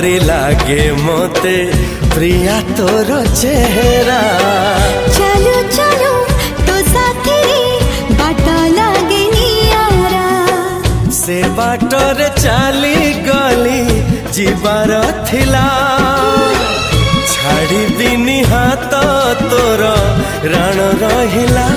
परी लागे मोते प्रिया तोर चेहरा। चलो चलो तो साथी बाट लागे नियारा। से बाटरे चली गली जीवार थिला छाड़ी बिनी हाथ तोर राण रहिला।